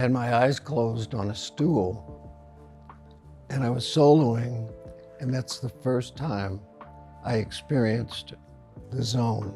Had my eyes closed on a stool, and I was soloing, and that's the first time I experienced the zone.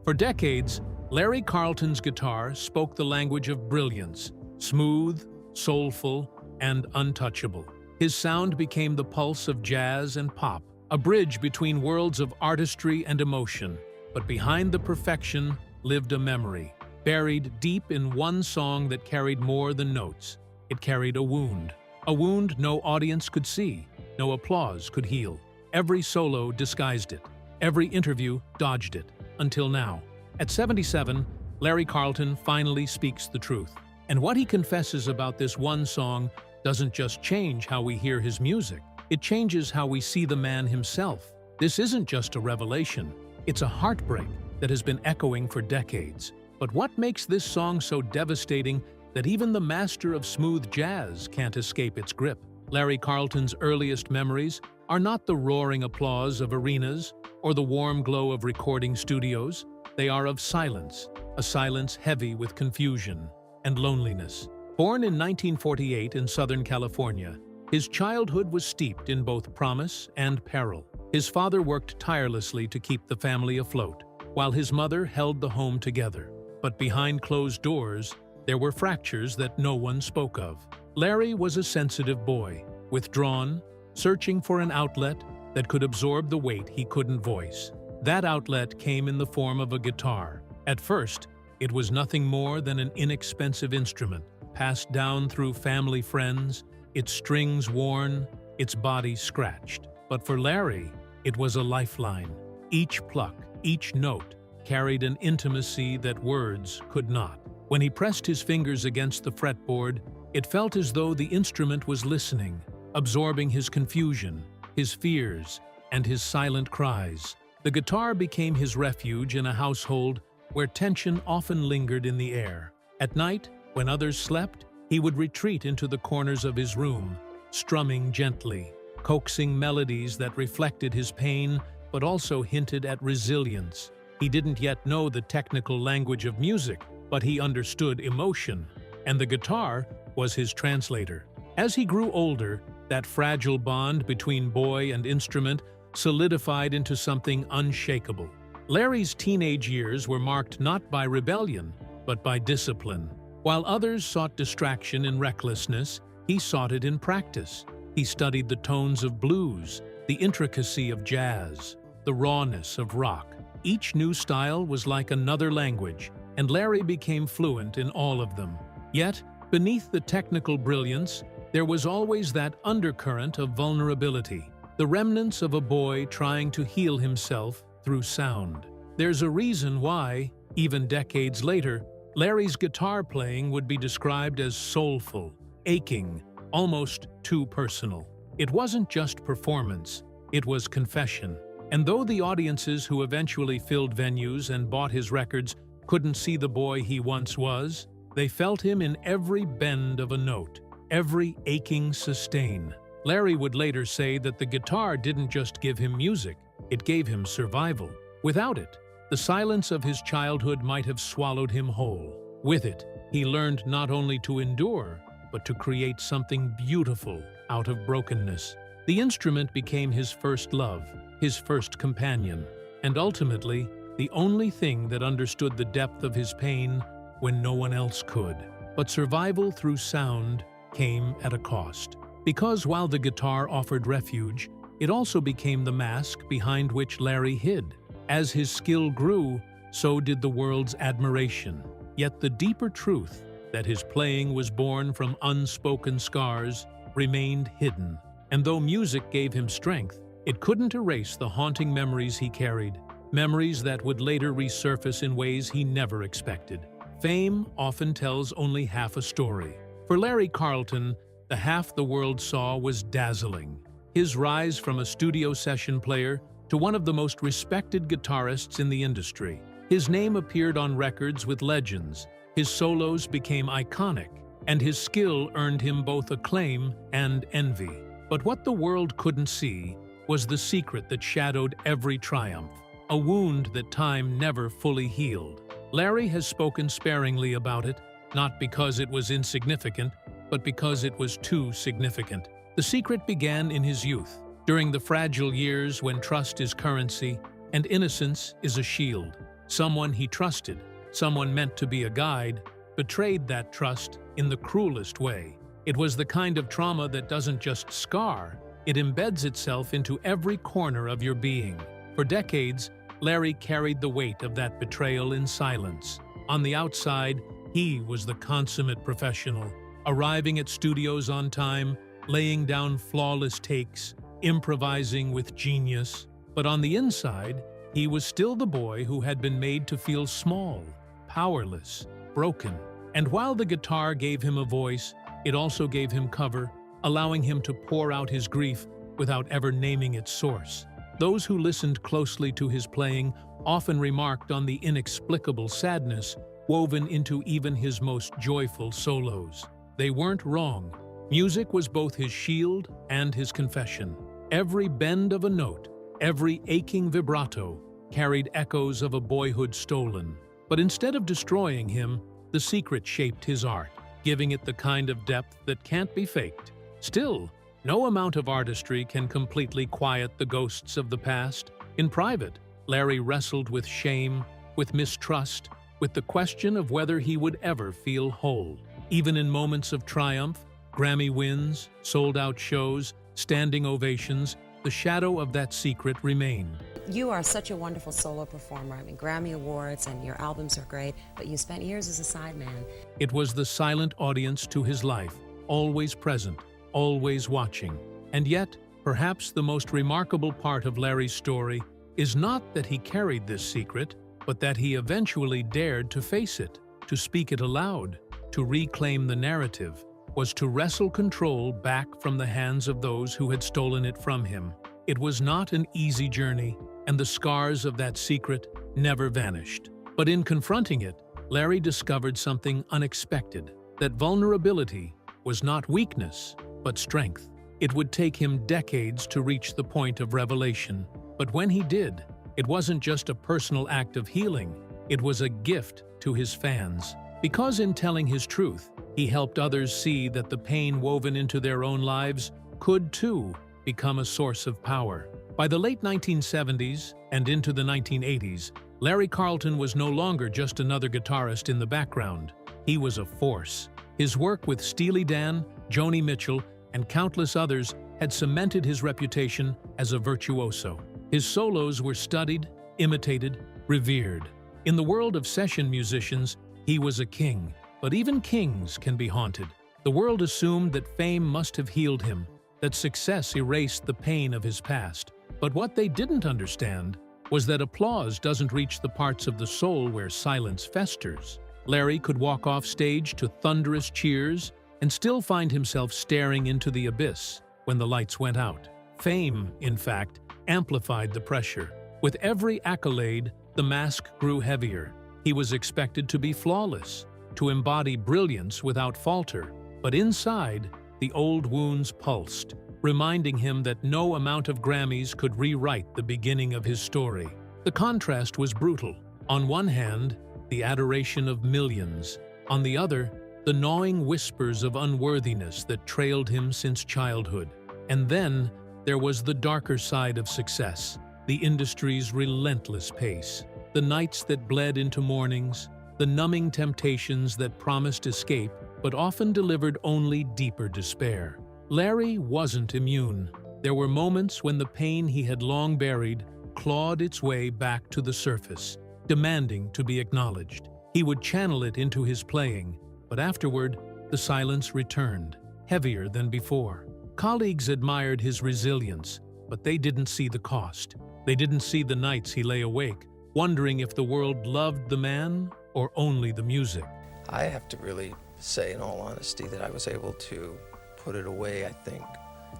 For decades, Larry Carlton's guitar spoke the language of brilliance, smooth, soulful, and untouchable. His sound became the pulse of jazz and pop, a bridge between worlds of artistry and emotion. But behind the perfection lived a memory, buried deep in one song that carried more than notes. It carried a wound no audience could see, no applause could heal. Every solo disguised it, every interview dodged it, until now. At 77, Larry Carlton finally speaks the truth. And what he confesses about this one song doesn't just change how we hear his music, it changes how we see the man himself. This isn't just a revelation, it's a heartbreak that has been echoing for decades. But what makes this song so devastating that even the master of smooth jazz can't escape its grip? Larry Carlton's earliest memories are not the roaring applause of arenas or the warm glow of recording studios. They are of silence, a silence heavy with confusion and loneliness. Born in 1948 in Southern California, his childhood was steeped in both promise and peril. His father worked tirelessly to keep the family afloat, while his mother held the home together. But behind closed doors, there were fractures that no one spoke of. Larry was a sensitive boy, withdrawn, searching for an outlet that could absorb the weight he couldn't voice. That outlet came in the form of a guitar. At first, it was nothing more than an inexpensive instrument, passed down through family friends, its strings worn, its body scratched. But for Larry, it was a lifeline. Each pluck, each note, carried an intimacy that words could not. When he pressed his fingers against the fretboard, it felt as though the instrument was listening, absorbing his confusion, his fears, and his silent cries. The guitar became his refuge in a household where tension often lingered in the air. At night, when others slept, he would retreat into the corners of his room, strumming gently, coaxing melodies that reflected his pain but also hinted at resilience. He didn't yet know the technical language of music, but he understood emotion, and the guitar was his translator. As he grew older, that fragile bond between boy and instrument solidified into something unshakable. Larry's teenage years were marked not by rebellion, but by discipline. While others sought distraction in recklessness, he sought it in practice. He studied the tones of blues, the intricacy of jazz, the rawness of rock. Each new style was like another language, and Larry became fluent in all of them. Yet, beneath the technical brilliance, there was always that undercurrent of vulnerability, the remnants of a boy trying to heal himself through sound. There's a reason why, even decades later, Larry's guitar playing would be described as soulful, aching, almost too personal. It wasn't just performance, it was confession. And though the audiences who eventually filled venues and bought his records couldn't see the boy he once was, they felt him in every bend of a note, every aching sustain. Larry would later say that the guitar didn't just give him music, it gave him survival. Without it, the silence of his childhood might have swallowed him whole. With it, he learned not only to endure, but to create something beautiful out of brokenness. The instrument became his first love, his first companion, and ultimately, the only thing that understood the depth of his pain when no one else could. But survival through sound came at a cost. Because while the guitar offered refuge, it also became the mask behind which Larry hid. As his skill grew, so did the world's admiration. Yet the deeper truth, that his playing was born from unspoken scars, remained hidden. And though music gave him strength, it couldn't erase the haunting memories he carried, memories that would later resurface in ways he never expected. Fame often tells only half a story. For Larry Carlton, the half the world saw was dazzling. His rise from a studio session player to one of the most respected guitarists in the industry. His name appeared on records with legends, his solos became iconic, and his skill earned him both acclaim and envy. But what the world couldn't see was the secret that shadowed every triumph, a wound that time never fully healed. Larry has spoken sparingly about it, not because it was insignificant, but because it was too significant. The secret began in his youth, during the fragile years when trust is currency and innocence is a shield. Someone he trusted, someone meant to be a guide, betrayed that trust in the cruelest way. It was the kind of trauma that doesn't just scar, it embeds itself into every corner of your being. For decades, Larry carried the weight of that betrayal in silence. On the outside, he was the consummate professional, arriving at studios on time, laying down flawless takes, improvising with genius. But on the inside, he was still the boy who had been made to feel small, powerless, broken. And while the guitar gave him a voice, it also gave him cover, allowing him to pour out his grief without ever naming its source. Those who listened closely to his playing often remarked on the inexplicable sadness woven into even his most joyful solos. They weren't wrong. Music was both his shield and his confession. Every bend of a note, every aching vibrato, carried echoes of a boyhood stolen. But instead of destroying him, the secret shaped his art, giving it the kind of depth that can't be faked. Still, no amount of artistry can completely quiet the ghosts of the past. In private, Larry wrestled with shame, with mistrust, with the question of whether he would ever feel whole. Even in moments of triumph, Grammy wins, sold-out shows, standing ovations, the shadow of that secret remained. You are such a wonderful solo performer. I mean, Grammy Awards and your albums are great, but you spent years as a sideman. It was the silent audience to his life, always present, always watching. And yet, perhaps the most remarkable part of Larry's story is not that he carried this secret, but that he eventually dared to face it, to speak it aloud, to reclaim the narrative, was to wrestle control back from the hands of those who had stolen it from him. It was not an easy journey, and the scars of that secret never vanished. But in confronting it, Larry discovered something unexpected, that vulnerability was not weakness, but strength. It would take him decades to reach the point of revelation, but when he did, it wasn't just a personal act of healing, it was a gift to his fans. Because in telling his truth, he helped others see that the pain woven into their own lives could, too, become a source of power. By the late 1970s and into the 1980s, Larry Carlton was no longer just another guitarist in the background. He was a force. His work with Steely Dan, Joni Mitchell, and countless others had cemented his reputation as a virtuoso. His solos were studied, imitated, revered. In the world of session musicians, he was a king. But even kings can be haunted. The world assumed that fame must have healed him, that success erased the pain of his past. But what they didn't understand was that applause doesn't reach the parts of the soul where silence festers. Larry could walk off stage to thunderous cheers and still find himself staring into the abyss when the lights went out. Fame, in fact, amplified the pressure. With every accolade, the mask grew heavier. He was expected to be flawless, to embody brilliance without falter. But inside, the old wounds pulsed, reminding him that no amount of Grammys could rewrite the beginning of his story. The contrast was brutal. On one hand, the adoration of millions. On the other, the gnawing whispers of unworthiness that trailed him since childhood. And then, there was the darker side of success, the industry's relentless pace. The nights that bled into mornings, the numbing temptations that promised escape but often delivered only deeper despair. Larry wasn't immune. There were moments when the pain he had long buried clawed its way back to the surface, demanding to be acknowledged. He would channel it into his playing, but afterward, the silence returned, heavier than before. Colleagues admired his resilience, but they didn't see the cost. They didn't see the nights he lay awake, wondering if the world loved the man or only the music. I have to really say, in all honesty, that I was able to put it away, I think,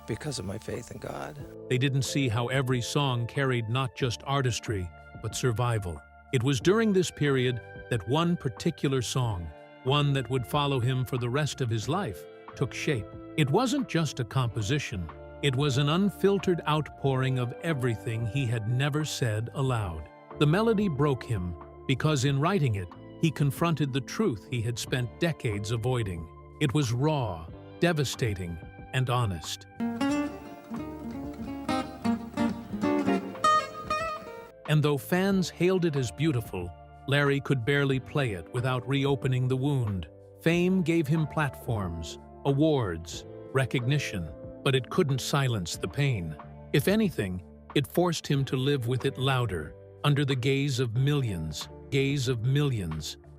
because of my faith in God. They didn't see how every song carried not just artistry, but survival. It was during this period that one particular song, one that would follow him for the rest of his life, took shape. It wasn't just a composition. It was an unfiltered outpouring of everything he had never said aloud. The melody broke him because in writing it, he confronted the truth he had spent decades avoiding. It was raw, devastating, and honest. And though fans hailed it as beautiful, Larry could barely play it without reopening the wound. Fame gave him platforms, awards, recognition, but it couldn't silence the pain. If anything, it forced him to live with it louder, under the gaze of millions.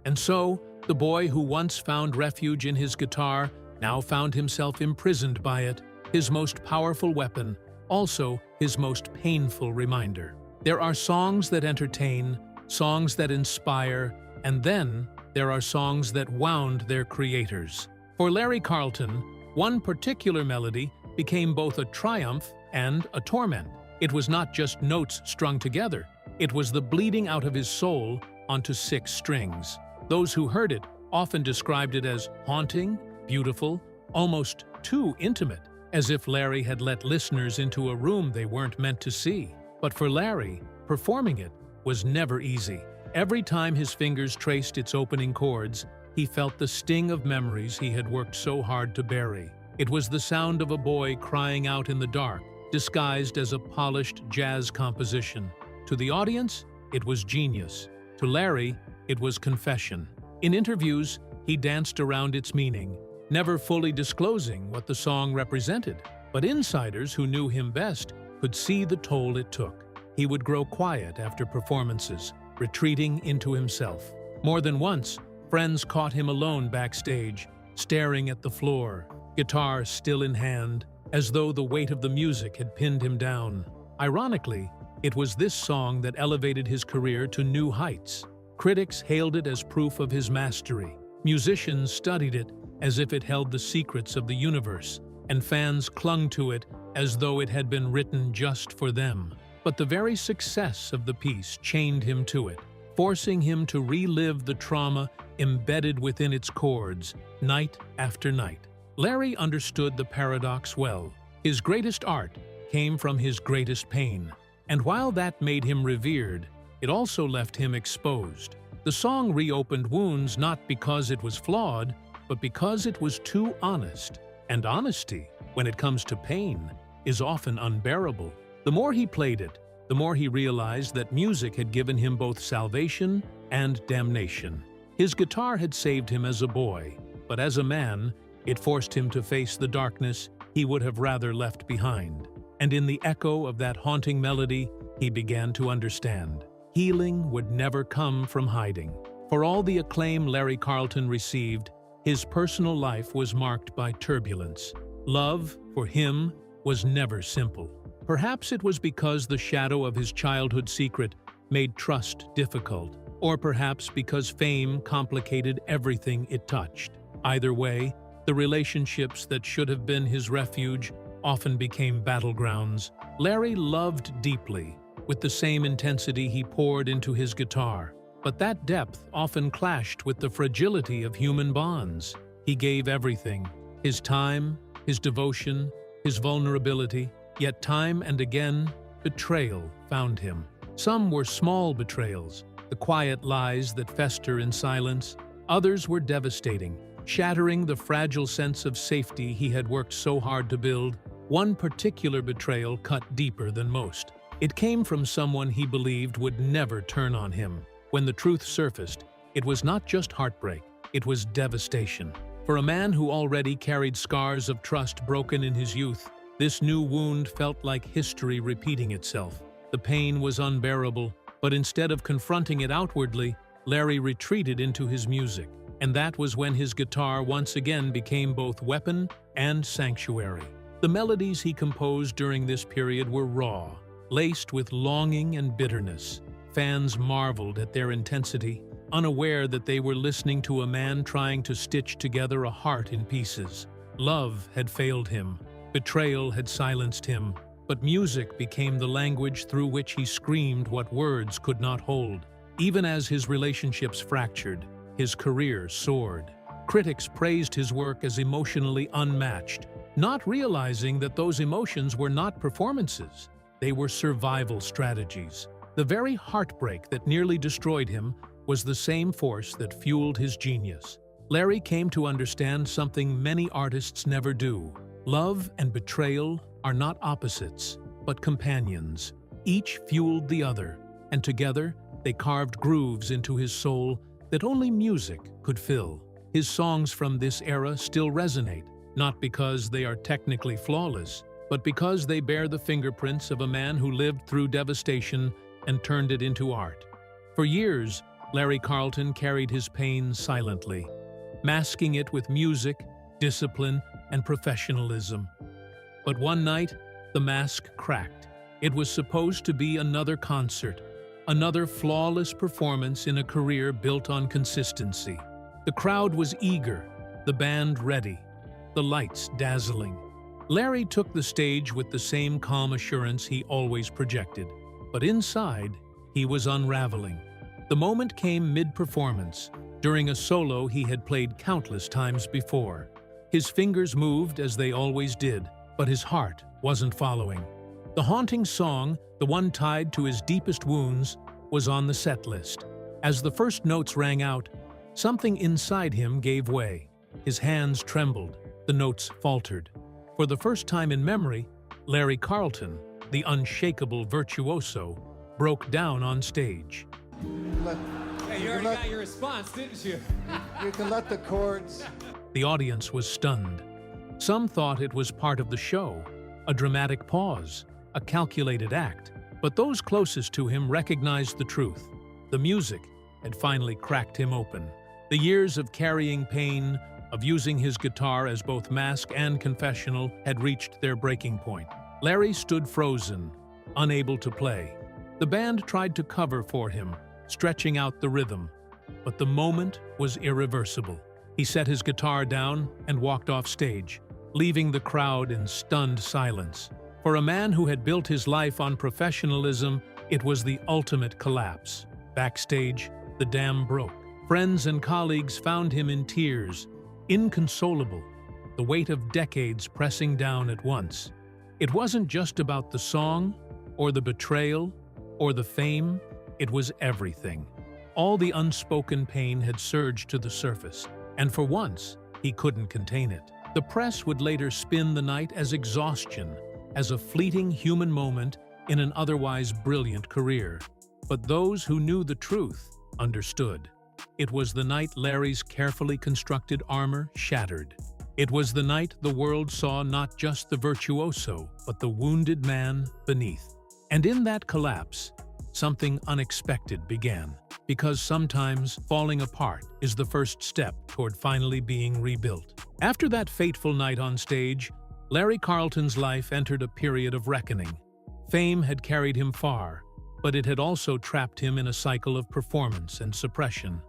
And so, the boy who once found refuge in his guitar now found himself imprisoned by it, his most powerful weapon, also his most painful reminder. There are songs that entertain, songs that inspire, and then there are songs that wound their creators. For Larry Carlton, one particular melody became both a triumph and a torment. It was not just notes strung together. It was the bleeding out of his soul onto 6 strings. Those who heard it often described it as haunting, beautiful, almost too intimate, as if Larry had let listeners into a room they weren't meant to see. But for Larry, performing it was never easy. Every time his fingers traced its opening chords, he felt the sting of memories he had worked so hard to bury. It was the sound of a boy crying out in the dark, disguised as a polished jazz composition. To the audience, it was genius. To Larry, it was confession. In interviews, he danced around its meaning, never fully disclosing what the song represented. But insiders who knew him best could see the toll it took. He would grow quiet after performances, retreating into himself. More than once, friends caught him alone backstage, staring at the floor, guitar still in hand, as though the weight of the music had pinned him down. Ironically, it was this song that elevated his career to new heights. Critics hailed it as proof of his mastery. Musicians studied it as if it held the secrets of the universe, and fans clung to it as though it had been written just for them. But the very success of the piece chained him to it, forcing him to relive the trauma embedded within its chords, night after night. Larry understood the paradox well. His greatest art came from his greatest pain. And while that made him revered, it also left him exposed. The song reopened wounds not because it was flawed, but because it was too honest. And honesty, when it comes to pain, is often unbearable. The more he played it, the more he realized that music had given him both salvation and damnation. His guitar had saved him as a boy, but as a man, it forced him to face the darkness he would have rather left behind. And in the echo of that haunting melody, he began to understand. Healing would never come from hiding. For all the acclaim Larry Carlton received, his personal life was marked by turbulence. Love, for him, was never simple. Perhaps it was because the shadow of his childhood secret made trust difficult, or perhaps because fame complicated everything it touched. Either way, the relationships that should have been his refuge often became battlegrounds. Larry loved deeply, with the same intensity he poured into his guitar. But that depth often clashed with the fragility of human bonds. He gave everything: his time, his devotion, his vulnerability. Yet time and again, betrayal found him. Some were small betrayals, the quiet lies that fester in silence. Others were devastating, shattering the fragile sense of safety he had worked so hard to build. One particular betrayal cut deeper than most. It came from someone he believed would never turn on him. When the truth surfaced, it was not just heartbreak, it was devastation. For a man who already carried scars of trust broken in his youth, this new wound felt like history repeating itself. The pain was unbearable, but instead of confronting it outwardly, Larry retreated into his music. And that was when his guitar once again became both weapon and sanctuary. The melodies he composed during this period were raw, laced with longing and bitterness. Fans marveled at their intensity, unaware that they were listening to a man trying to stitch together a heart in pieces. Love had failed him, betrayal had silenced him, but music became the language through which he screamed what words could not hold. Even as his relationships fractured, his career soared. Critics praised his work as emotionally unmatched, not realizing that those emotions were not performances. They were survival strategies. The very heartbreak that nearly destroyed him was the same force that fueled his genius. Larry came to understand something many artists never do. Love and betrayal are not opposites, but companions. Each fueled the other, and together they carved grooves into his soul that only music could fill. His songs from this era still resonate, not because they are technically flawless, but because they bear the fingerprints of a man who lived through devastation and turned it into art. For years, Larry Carlton carried his pain silently, masking it with music, discipline, and professionalism. But one night, the mask cracked. It was supposed to be another concert, another flawless performance in a career built on consistency. The crowd was eager, the band ready, the lights dazzling. Larry took the stage with the same calm assurance he always projected, but inside, he was unraveling. The moment came mid-performance, during a solo he had played countless times before. His fingers moved as they always did, but his heart wasn't following. The haunting song, the one tied to his deepest wounds, was on the set list. As the first notes rang out, something inside him gave way. His hands trembled, the notes faltered. For the first time in memory, Larry Carlton, the unshakable virtuoso, broke down on stage. Hey, you already got your response, didn't you? You can let the chords. The audience was stunned. Some thought it was part of the show, a dramatic pause, a calculated act. But those closest to him recognized the truth. The music had finally cracked him open. The years of carrying pain, of using his guitar as both mask and confessional, had reached their breaking point. Larry stood frozen, unable to play. The band tried to cover for him, stretching out the rhythm. But the moment was irreversible. He set his guitar down and walked off stage, leaving the crowd in stunned silence. For a man who had built his life on professionalism, it was the ultimate collapse. Backstage, the dam broke. Friends and colleagues found him in tears, inconsolable, the weight of decades pressing down at once. It wasn't just about the song, or the betrayal, or the fame. It was everything. All the unspoken pain had surged to the surface, and for once, he couldn't contain it. The press would later spin the night as exhaustion, as a fleeting human moment in an otherwise brilliant career. But those who knew the truth understood. It was the night Larry's carefully constructed armor shattered. It was the night the world saw not just the virtuoso, but the wounded man beneath. And in that collapse, something unexpected began. Because sometimes falling apart is the first step toward finally being rebuilt. After that fateful night on stage, Larry Carlton's life entered a period of reckoning. Fame had carried him far, but it had also trapped him in a cycle of performance and suppression.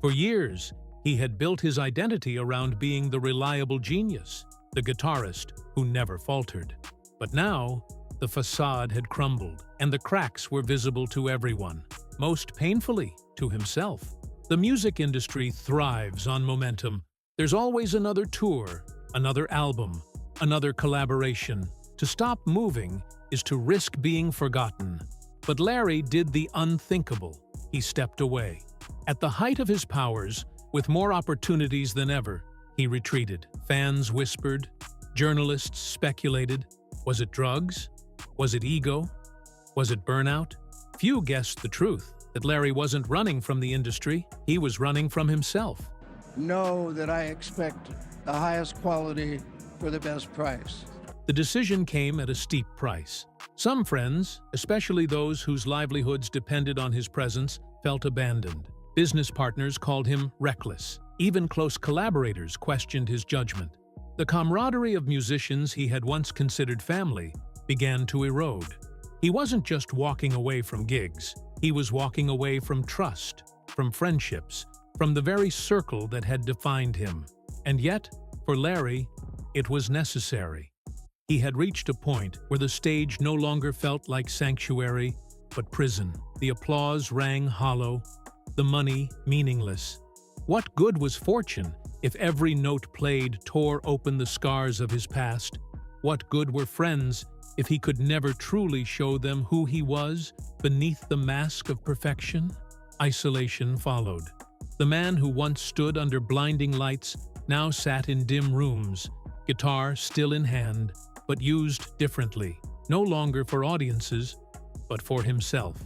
For years, he had built his identity around being the reliable genius, the guitarist who never faltered. But now, the facade had crumbled, and the cracks were visible to everyone, most painfully to himself. The music industry thrives on momentum. There's always another tour, another album, another collaboration. To stop moving is to risk being forgotten. But Larry did the unthinkable. He stepped away. At the height of his powers, with more opportunities than ever, he retreated. Fans whispered, journalists speculated. Was it drugs? Was it ego? Was it burnout? Few guessed the truth, that Larry wasn't running from the industry, he was running from himself. Know that I expect the highest quality for the best price. The decision came at a steep price. Some friends, especially those whose livelihoods depended on his presence, felt abandoned. Business partners called him reckless. Even close collaborators questioned his judgment. The camaraderie of musicians he had once considered family began to erode. He wasn't just walking away from gigs. He was walking away from trust, from friendships, from the very circle that had defined him. And yet, for Larry, it was necessary. He had reached a point where the stage no longer felt like sanctuary, but prison. The applause rang hollow, the money meaningless. What good was fortune if every note played tore open the scars of his past? What good were friends if he could never truly show them who he was beneath the mask of perfection? Isolation followed. The man who once stood under blinding lights now sat in dim rooms, guitar still in hand, but used differently, no longer for audiences, but for himself.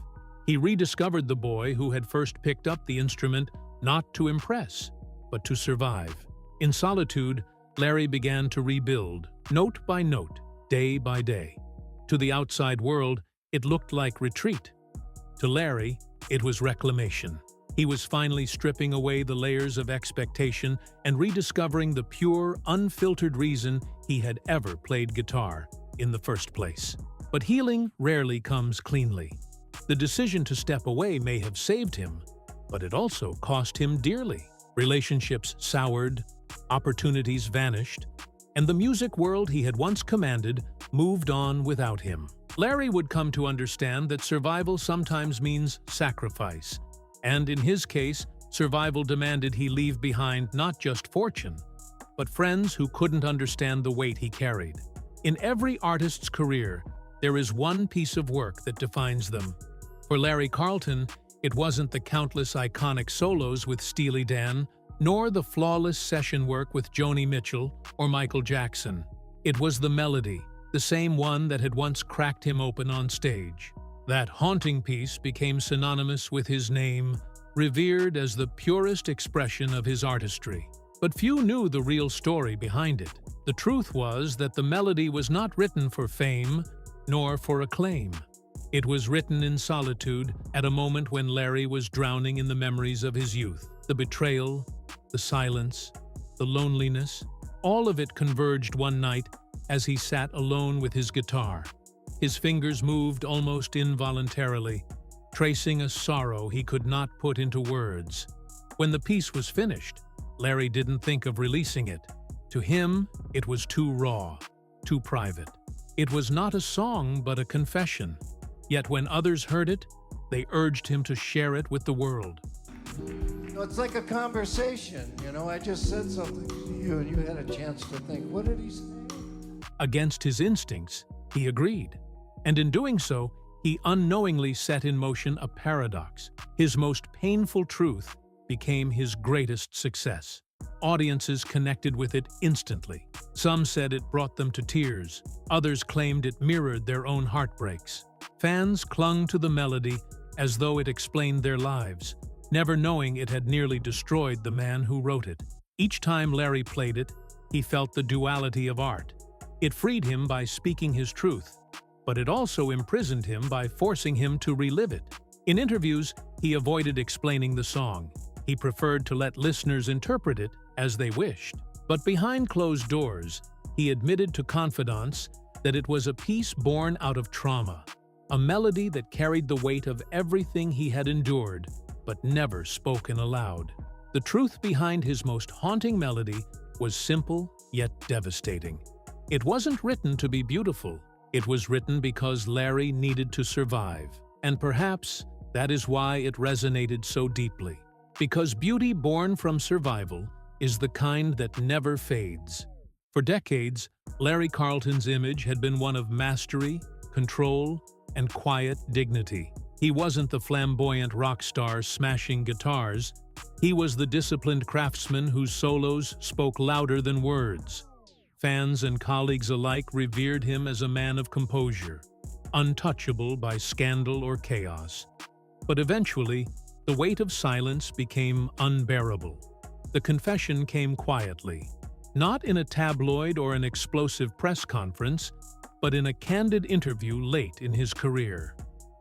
He rediscovered the boy who had first picked up the instrument not to impress, but to survive. In solitude, Larry began to rebuild, note by note, day by day. To the outside world, it looked like retreat. To Larry, it was reclamation. He was finally stripping away the layers of expectation and rediscovering the pure, unfiltered reason he had ever played guitar in the first place. But healing rarely comes cleanly. The decision to step away may have saved him, but it also cost him dearly. Relationships soured, opportunities vanished, and the music world he had once commanded moved on without him. Larry would come to understand that survival sometimes means sacrifice, and in his case, survival demanded he leave behind not just fortune, but friends who couldn't understand the weight he carried. In every artist's career, there is one piece of work that defines them. For Larry Carlton, it wasn't the countless iconic solos with Steely Dan, nor the flawless session work with Joni Mitchell or Michael Jackson. It was the melody, the same one that had once cracked him open on stage. That haunting piece became synonymous with his name, revered as the purest expression of his artistry. But few knew the real story behind it. The truth was that the melody was not written for fame, nor for acclaim. It was written in solitude at a moment when Larry was drowning in the memories of his youth. The betrayal, the silence, the loneliness, all of it converged one night as he sat alone with his guitar. His fingers moved almost involuntarily, tracing a sorrow he could not put into words. When the piece was finished, Larry didn't think of releasing it. To him, it was too raw, too private. It was not a song, but a confession. Yet when others heard it, they urged him to share it with the world. It's like a conversation, I just said something to you and you had a chance to think, what did he say? Against his instincts, he agreed. And in doing so, he unknowingly set in motion a paradox. His most painful truth became his greatest success. Audiences connected with it instantly. Some said it brought them to tears. Others claimed it mirrored their own heartbreaks. Fans clung to the melody as though it explained their lives, never knowing it had nearly destroyed the man who wrote it. Each time Larry played it, he felt the duality of art. It freed him by speaking his truth, but it also imprisoned him by forcing him to relive it. In interviews, he avoided explaining the song. He preferred to let listeners interpret it as they wished. But behind closed doors, he admitted to confidants that it was a piece born out of trauma, a melody that carried the weight of everything he had endured, but never spoken aloud. The truth behind his most haunting melody was simple yet devastating. It wasn't written to be beautiful. It was written because Larry needed to survive. And perhaps that is why it resonated so deeply. Because beauty born from survival is the kind that never fades. For decades, Larry Carlton's image had been one of mastery, control, and quiet dignity. He wasn't the flamboyant rock star smashing guitars. He was the disciplined craftsman whose solos spoke louder than words. Fans and colleagues alike revered him as a man of composure, untouchable by scandal or chaos. But eventually, the weight of silence became unbearable. The confession came quietly, not in a tabloid or an explosive press conference, but in a candid interview late in his career.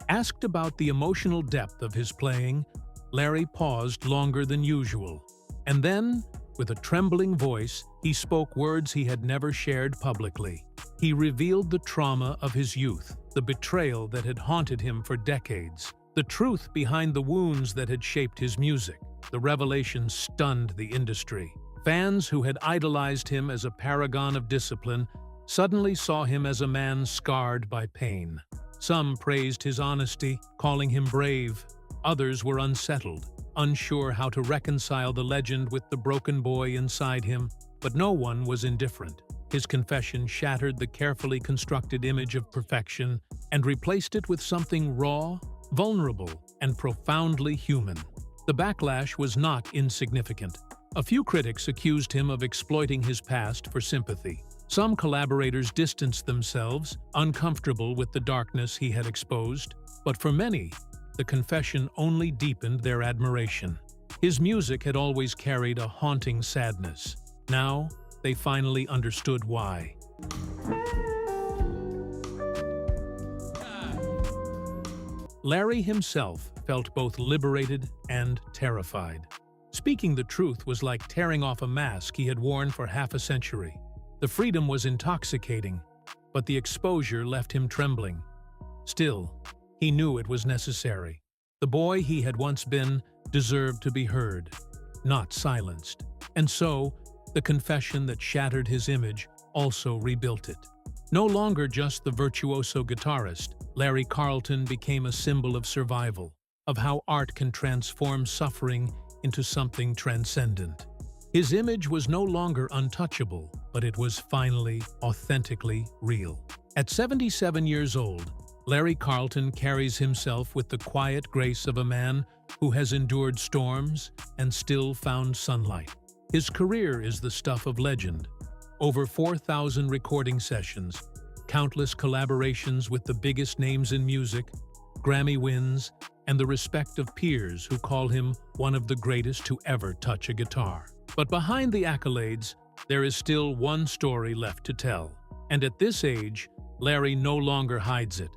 Asked about the emotional depth of his playing, Larry paused longer than usual, and then, with a trembling voice, he spoke words he had never shared publicly. He revealed the trauma of his youth, the betrayal that had haunted him for decades, the truth behind the wounds that had shaped his music. The revelation stunned the industry. Fans who had idolized him as a paragon of discipline suddenly saw him as a man scarred by pain. Some praised his honesty, calling him brave. Others were unsettled, unsure how to reconcile the legend with the broken boy inside him. But no one was indifferent. His confession shattered the carefully constructed image of perfection and replaced it with something raw, vulnerable, and profoundly human. The backlash was not insignificant. A few critics accused him of exploiting his past for sympathy. Some collaborators distanced themselves, uncomfortable with the darkness he had exposed. But for many, the confession only deepened their admiration. His music had always carried a haunting sadness. Now, they finally understood why. Larry himself felt both liberated and terrified. Speaking the truth was like tearing off a mask he had worn for half a century. The freedom was intoxicating, but the exposure left him trembling. Still, he knew it was necessary. The boy he had once been deserved to be heard, not silenced. And so, the confession that shattered his image also rebuilt it. No longer just the virtuoso guitarist, Larry Carlton became a symbol of survival, of how art can transform suffering into something transcendent. His image was no longer untouchable, but it was finally, authentically real. At 77 years old, Larry Carlton carries himself with the quiet grace of a man who has endured storms and still found sunlight. His career is the stuff of legend. Over 4,000 recording sessions, countless collaborations with the biggest names in music, Grammy wins, and the respect of peers who call him one of the greatest to ever touch a guitar. But behind the accolades, there is still one story left to tell. And at this age, Larry no longer hides it.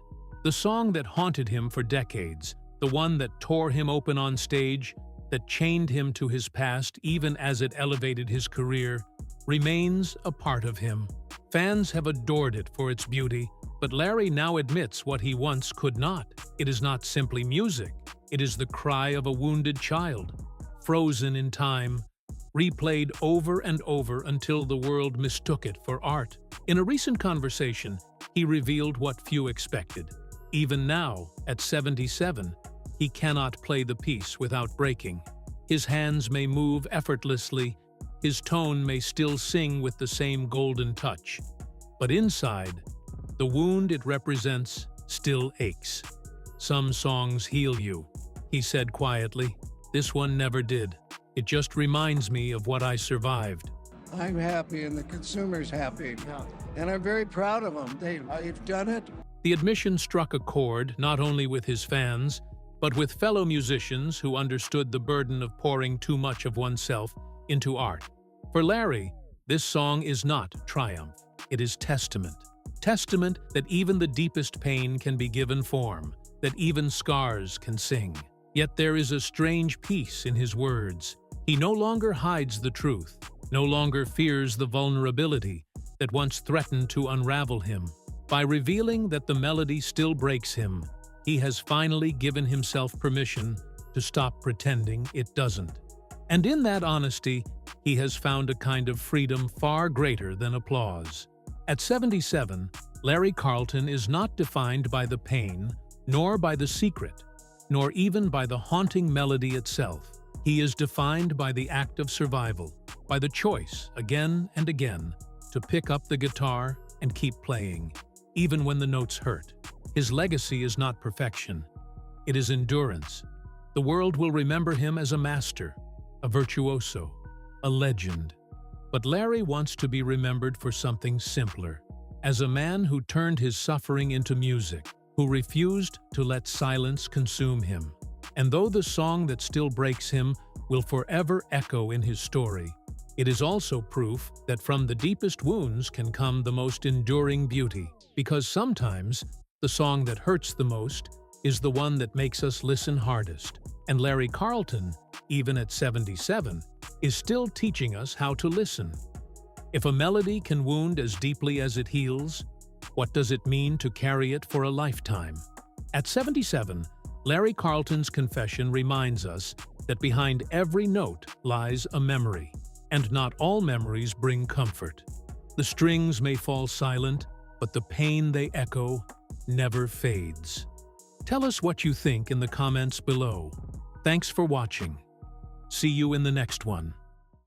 The song that haunted him for decades, the one that tore him open on stage, that chained him to his past even as it elevated his career, remains a part of him. Fans have adored it for its beauty, but Larry now admits what he once could not. It is not simply music. It is the cry of a wounded child, frozen in time, replayed over and over until the world mistook it for art. In a recent conversation, he revealed what few expected. Even now, at 77, he cannot play the piece without breaking. His hands may move effortlessly, his tone may still sing with the same golden touch. But inside, the wound it represents still aches. Some songs heal you, he said quietly. This one never did. It just reminds me of what I survived. I'm happy and the consumer's happy. And I'm very proud of them. They've done it. The admission struck a chord not only with his fans, but with fellow musicians who understood the burden of pouring too much of oneself into art. For Larry, this song is not triumph. It is testament. Testament that even the deepest pain can be given form, that even scars can sing. Yet there is a strange peace in his words. He no longer hides the truth, no longer fears the vulnerability that once threatened to unravel him. By revealing that the melody still breaks him, he has finally given himself permission to stop pretending it doesn't. And in that honesty, he has found a kind of freedom far greater than applause. At 77, Larry Carlton is not defined by the pain, nor by the secret, nor even by the haunting melody itself. He is defined by the act of survival, by the choice, again and again, to pick up the guitar and keep playing, even when the notes hurt. His legacy is not perfection. It is endurance. The world will remember him as a master, a virtuoso, a legend. But Larry wants to be remembered for something simpler, as a man who turned his suffering into music, who refused to let silence consume him. And though the song that still breaks him will forever echo in his story, it is also proof that from the deepest wounds can come the most enduring beauty, because sometimes the song that hurts the most is the one that makes us listen hardest. And Larry Carlton, even at 77, is still teaching us how to listen. If a melody can wound as deeply as it heals, what does it mean to carry it for a lifetime? At 77, Larry Carlton's confession reminds us that behind every note lies a memory, and not all memories bring comfort. The strings may fall silent, but the pain they echo never fades. Tell us what you think in the comments below. Thanks for watching. See you in the next one.